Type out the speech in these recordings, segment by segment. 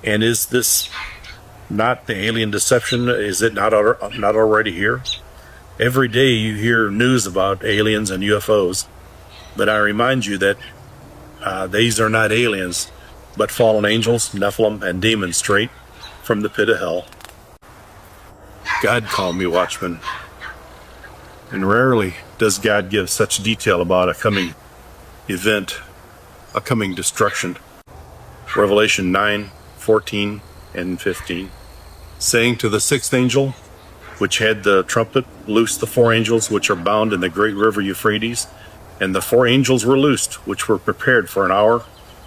And is this not the alien deception? Is it not already here? Every day you hear news about aliens and UFOs, but I remind you that these are not aliens, but fallen angels, Nephilim, and demons straight from the pit of hell. God called me watchman, and rarely does God give such detail about a coming event, a coming destruction. Revelation 9:14 and 15, saying to the sixth angel, which had the trumpet, loose the four angels which are bound in the great river Euphrates. And the four angels were loosed, which were prepared for an hour,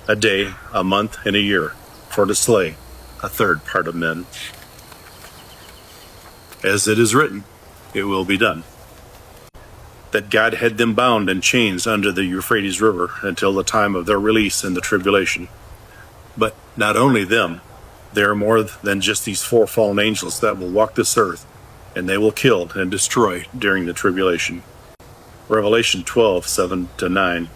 a day, a month, and a year, for to slay a third part of men. As it is written, it will be done. That God had them bound in chains under the Euphrates River until the time of their release in the tribulation. But not only them, there are more than just these four fallen angels that will walk this earth, and they will kill and destroy during the tribulation. Revelation 12:7-9.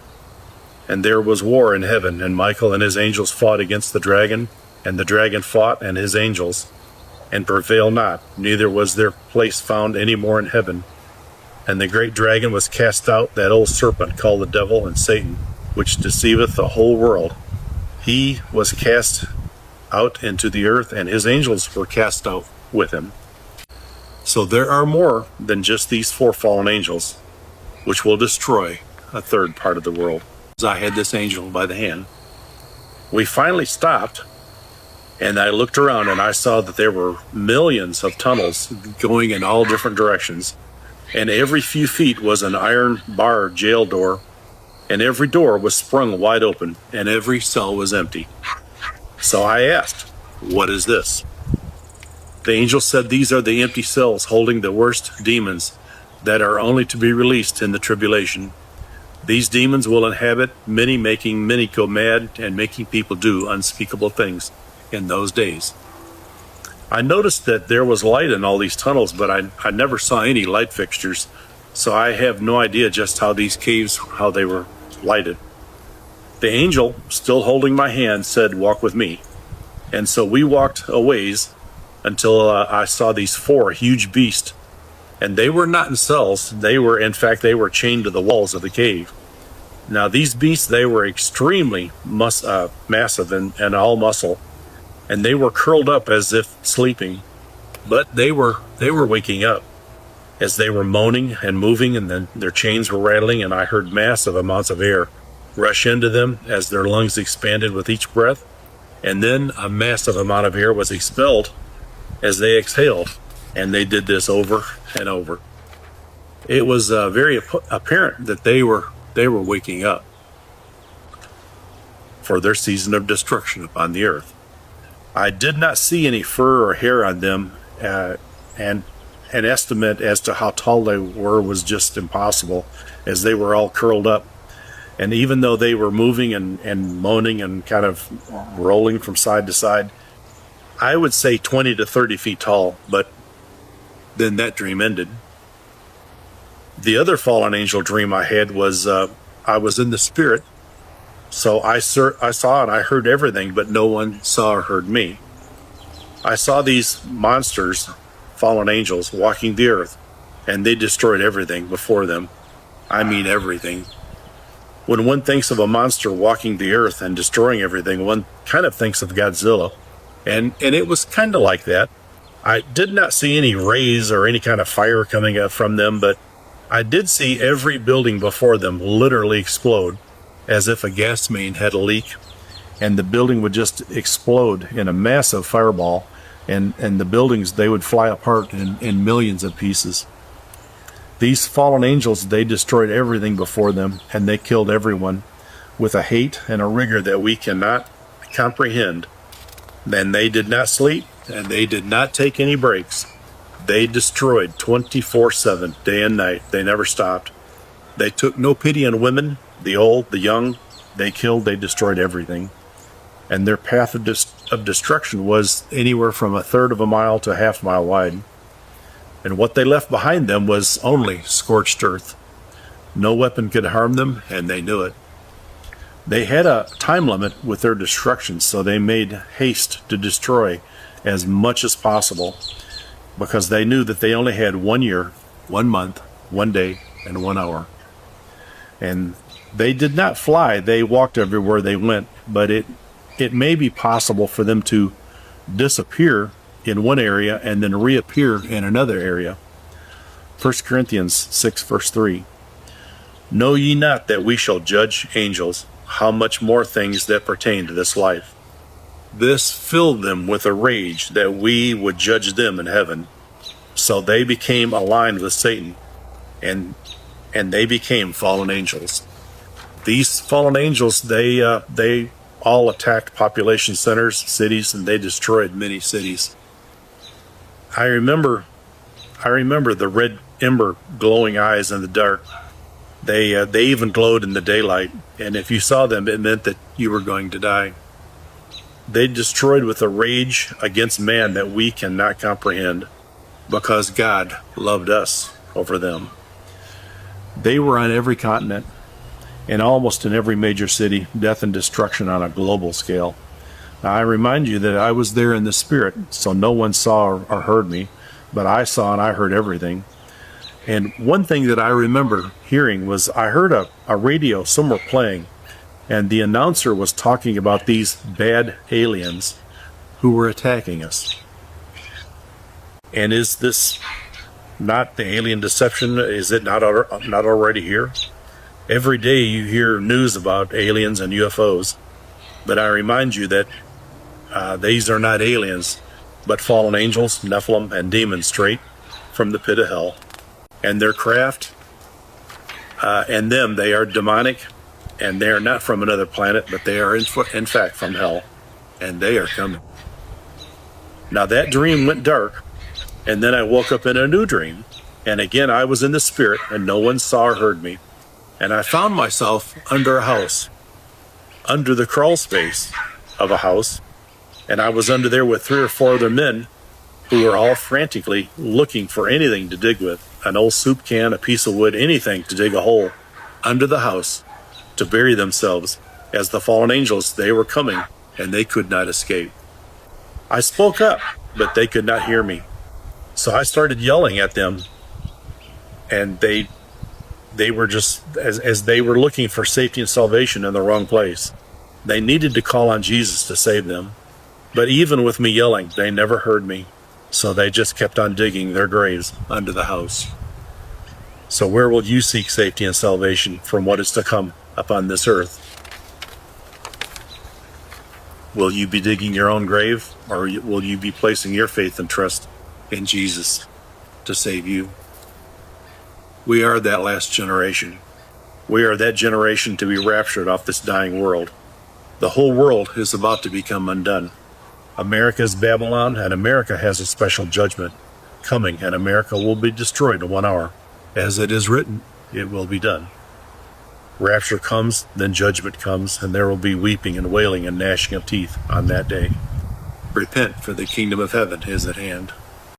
And there was war in heaven, and Michael and his angels fought against the dragon, and the dragon fought and his angels, and prevailed not, neither was their place found any more in heaven. And the great dragon was cast out, that old serpent called the devil and Satan, which deceiveth the whole world. He was cast out into the earth, and his angels were cast out with him. So there are more than just these four fallen angels, which will destroy a third part of the world. As I had this angel by the hand, we finally stopped, and I looked around and I saw that there were millions of tunnels going in all different directions, and every few feet was an iron bar jail door, and every door was sprung wide open, and every cell was empty. So I asked, "What is this?" The angel said, "These are the empty cells holding the worst demons that are only to be released in the tribulation. These demons will inhabit many, making many go mad and making people do unspeakable things in those days." I noticed that there was light in all these tunnels, but I never saw any light fixtures, so I have no idea just how these caves, how they were lighted. The angel, still holding my hand, said, "Walk with me." And so we walked a ways until I saw these four huge beasts. And they were not in cells. They were chained to the walls of the cave. Now these beasts, they were extremely massive and all muscle, and they were curled up as if sleeping, but they were waking up as they were moaning and moving, and then their chains were rattling, and I heard massive amounts of air rush into them as their lungs expanded with each breath, and then a massive amount of air was expelled as they exhaled. And they did this over and over. It was very apparent that they were waking up for their season of destruction upon the earth. I did not see any fur or hair on them, and an estimate as to how tall they were was just impossible, as they were all curled up. And even though they were moving and moaning and kind of rolling from side to side, I would say 20 to 30 feet tall, but then that dream ended. The other fallen angel dream I had was I was in the spirit, so I saw and I heard everything, but no one saw or heard me. I saw these monsters, fallen angels, walking the earth, and they destroyed everything before them. I mean everything. When one thinks of a monster walking the earth and destroying everything, one kind of thinks of Godzilla, and it was kind of like that. I did not see any rays or any kind of fire coming up from them, but I did see every building before them literally explode, as if a gas main had a leak, and the building would just explode in a massive fireball, and the buildings, they would fly apart in millions of pieces. These fallen angels, they destroyed everything before them, and they killed everyone with a hate and a rigor that we cannot comprehend. Then they did not sleep, and they did not take any breaks. They destroyed 24/7, day and night. They never stopped. They took no pity on women, the old, the young. They killed, they destroyed everything. And their path of destruction was anywhere from a third of a mile to a half mile wide. And what they left behind them was only scorched earth. No weapon could harm them, and they knew it. They had a time limit with their destruction, so they made haste to destroy as much as possible because they knew that they only had 1 year, 1 month, 1 day, and 1 hour. And they did not fly. They walked everywhere they went, but it may be possible for them to disappear in one area and then reappear in another area. 1 Corinthians 6 verse 3. Know ye not that we shall judge angels? How much more things that pertain to this life? This filled them with a rage that we would judge them in heaven. So they became aligned with Satan, and they became fallen angels. These fallen angels, they all attacked population centers, cities, and they destroyed many cities. I remember the red ember glowing eyes in the dark. They even glowed in the daylight, and if you saw them, it meant that you were going to die. They destroyed with a rage against man that we cannot comprehend, because God loved us over them. They were on every continent, and almost in every major city, death and destruction on a global scale. Now, I remind you that I was there in the spirit, so no one saw or heard me, but I saw and I heard everything. And one thing that I remember hearing was I heard a radio somewhere playing, and the announcer was talking about these bad aliens who were attacking us. And is this not the alien deception? Is it not already here? Every day you hear news about aliens and UFOs, but I remind you that these are not aliens, but fallen angels, Nephilim, and demons straight from the pit of hell. And their craft and them, they are demonic, and they are not from another planet, but they are in fact from hell, and they are coming. Now that dream went dark, and then I woke up in a new dream, and again I was in the spirit, and no one saw or heard me, and I found myself under a house, under the crawl space of a house, and I was under there with 3 or 4 other men who were all frantically looking for anything to dig with, an old soup can, a piece of wood, anything to dig a hole under the house to bury themselves, as the fallen angels, they were coming, and they could not escape. I spoke up, but they could not hear me. So I started yelling at them, and they were just, as they were looking for safety and salvation in the wrong place. They needed to call on Jesus to save them. But even with me yelling, they never heard me. So they just kept on digging their graves under the house. So where will you seek safety and salvation from what is to come upon this earth? Will you be digging your own grave, or will you be placing your faith and trust in Jesus to save you? We are that last generation. We are that generation to be raptured off this dying world. The whole world is about to become undone. America is Babylon, and America has a special judgment coming, and America will be destroyed in 1 hour. As it is written, it will be done. Rapture comes, then judgment comes, and there will be weeping and wailing and gnashing of teeth on that day. Repent, for the kingdom of heaven is at hand.